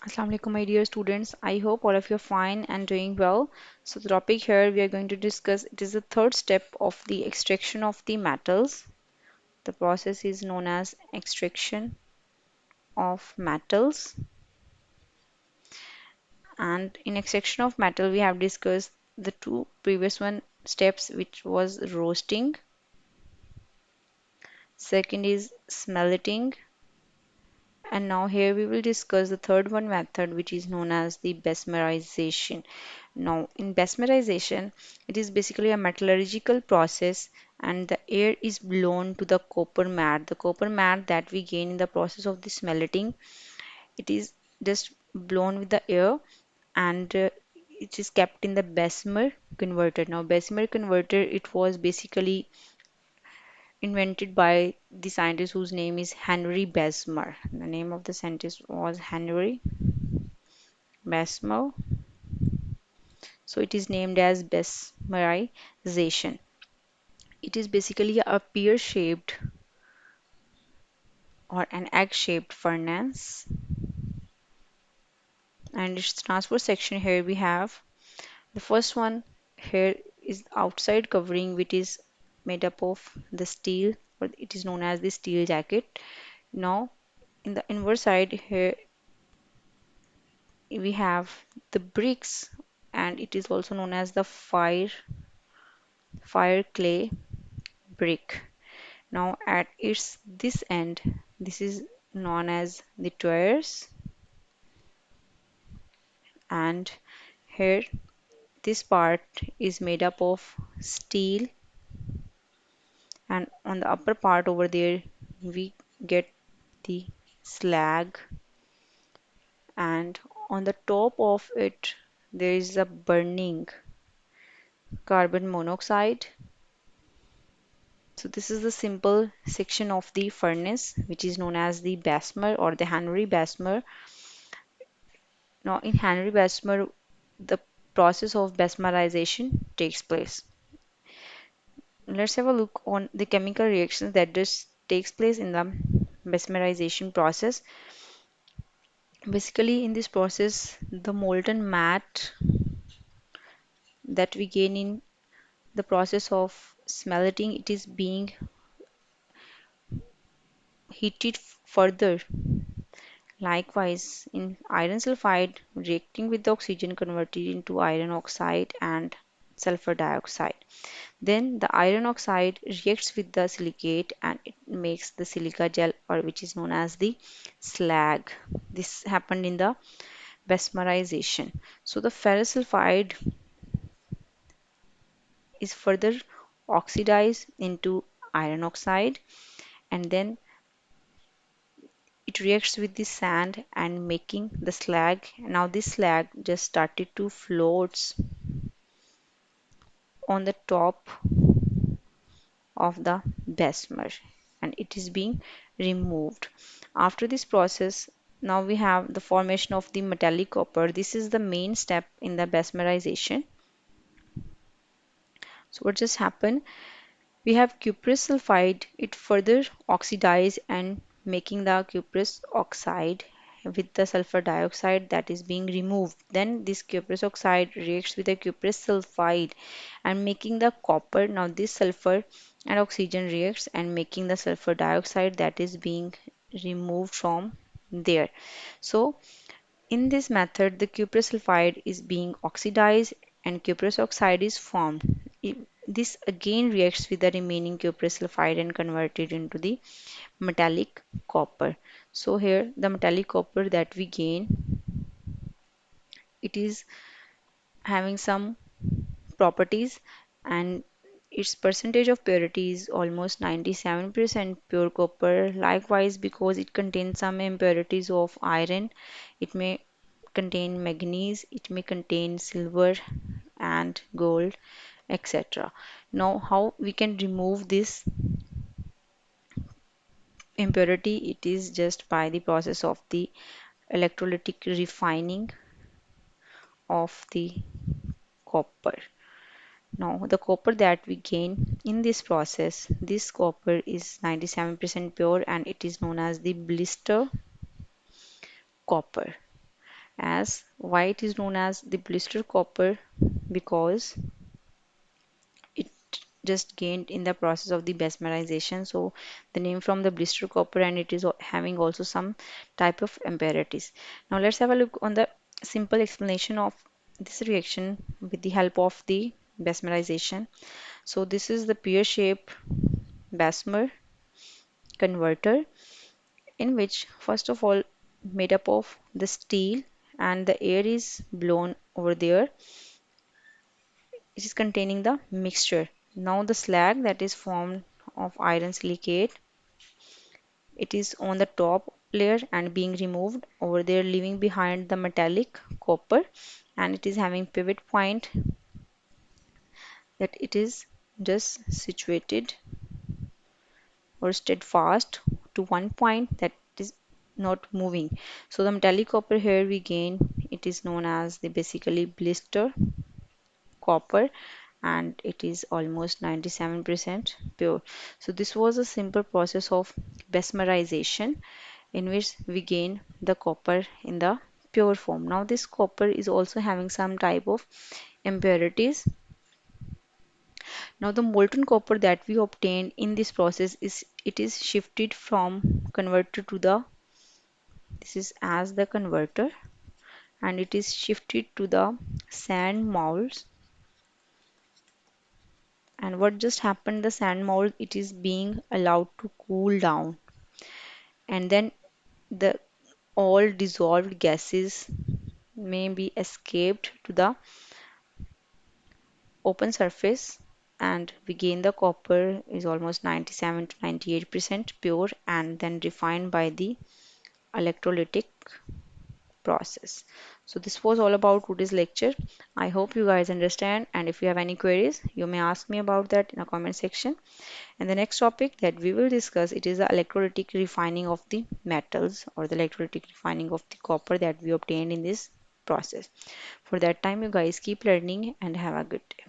Assalamu alaikum, my dear students. I hope all of you are fine and doing well. So, the topic here we are going to discuss it is the third step of the extraction of the metals. The process is known as extraction of metals. And in extraction of metal, we have discussed the two previous one steps, which was roasting. Second is smelting. And now here we will discuss the third one method, which is known as the Bessemerization. Now in Bessemerization, it is basically a metallurgical process and the air is blown to the copper matte. The copper matte that we gain in the process of the smelting, it is just blown with the air and it is kept in the Bessemer converter. Now Bessemer converter, it was basically invented by the scientist whose name is Henry Bessemer. The name of the scientist was Henry Bessemer. So it is named as Bessemerization. It is basically a pear-shaped or an egg-shaped furnace. And its transport section here we have the first one here is outside covering which is made up of the steel or it is known as the steel jacket. Now in the inverse side here we have the bricks and it is also known as the fire clay brick. Now at its this end, this is known as the tires, and here this part is made up of steel, and on the upper part over there we get the slag, and on the top of it there is a burning carbon monoxide. So this is the simple section of the furnace which is known as the Bessemer or the Henry Bessemer. Now in Henry Bessemer the process of Bessemerization takes place. Let's have a look on the chemical reactions that just takes place in the Bessemerization process. Basically in this process the molten matte that we gain in the process of smelting it is being heated further. Likewise, in iron sulfide, reacting with the oxygen converted into iron oxide and sulfur dioxide. Then the iron oxide reacts with the silicate and it makes the silica gel or which is known as the slag. This happened in the Bessemerization. So the ferrous sulfide is further oxidized into iron oxide and then it reacts with the sand and making the slag. Now this slag just started to floats on the top of the Bessemer and it is being removed. After this process, now we have the formation of the metallic copper. This is the main step in the Bessemerization. So what just happened? We have cuprous sulfide. It further oxidized and making the cuprous oxide with the sulfur dioxide that is being removed. Then this cuprous oxide reacts with the cuprous sulfide and making the copper. Now this sulfur and oxygen reacts and making the sulfur dioxide that is being removed from there. So in this method, the cuprous sulfide is being oxidized and cuprous oxide is formed. This again reacts with the remaining cuprous sulfide and converted into the metallic copper. So here the metallic copper that we gain, it is having some properties and its percentage of purity is almost 97% pure copper. Likewise, because it contains some impurities of iron, it may contain manganese, it may contain silver and gold, etc. Now, how we can remove this impurity? It is just by the process of the electrolytic refining of the copper. Now, the copper that we gain in this process, this copper is 97% pure and it is known as the blister copper. As why it is known as the blister copper, because it just gained in the process of the Bessemerization. So the name from the blister copper, and it is having also some type of impurities. Now let's have a look on the simple explanation of this reaction with the help of the Bessemerization. So this is the pear shape Bessemer converter, in which first of all made up of the steel, and the air is blown over there. It is containing the mixture. Now the slag that is formed of iron silicate, it is on the top layer and being removed over there, leaving behind the metallic copper, and it is having pivot point that it is just situated or steadfast to one point that is not moving. So the metallic copper here we gain, it is known as the basically blister copper, and it is almost 97% pure. So this was a simple process of Bessemerization in which we gain the copper in the pure form. Now this copper is also having some type of impurities. Now the molten copper that we obtain in this process is, it is shifted from converter to the, this is as the converter, and it is shifted to the sand molds. And what just happened, the sand mold, it is being allowed to cool down, and then the all dissolved gases may be escaped to the open surface, and we gain the copper is almost 97 to 98% pure, and then refined by the electrolytic process. So this was all about today's lecture. I hope you guys understand, and if you have any queries you may ask me about that in a comment section. And the next topic that we will discuss, it is the electrolytic refining of the metals, or the electrolytic refining of the copper that we obtained in this process. For that time, you guys keep learning and have a good day.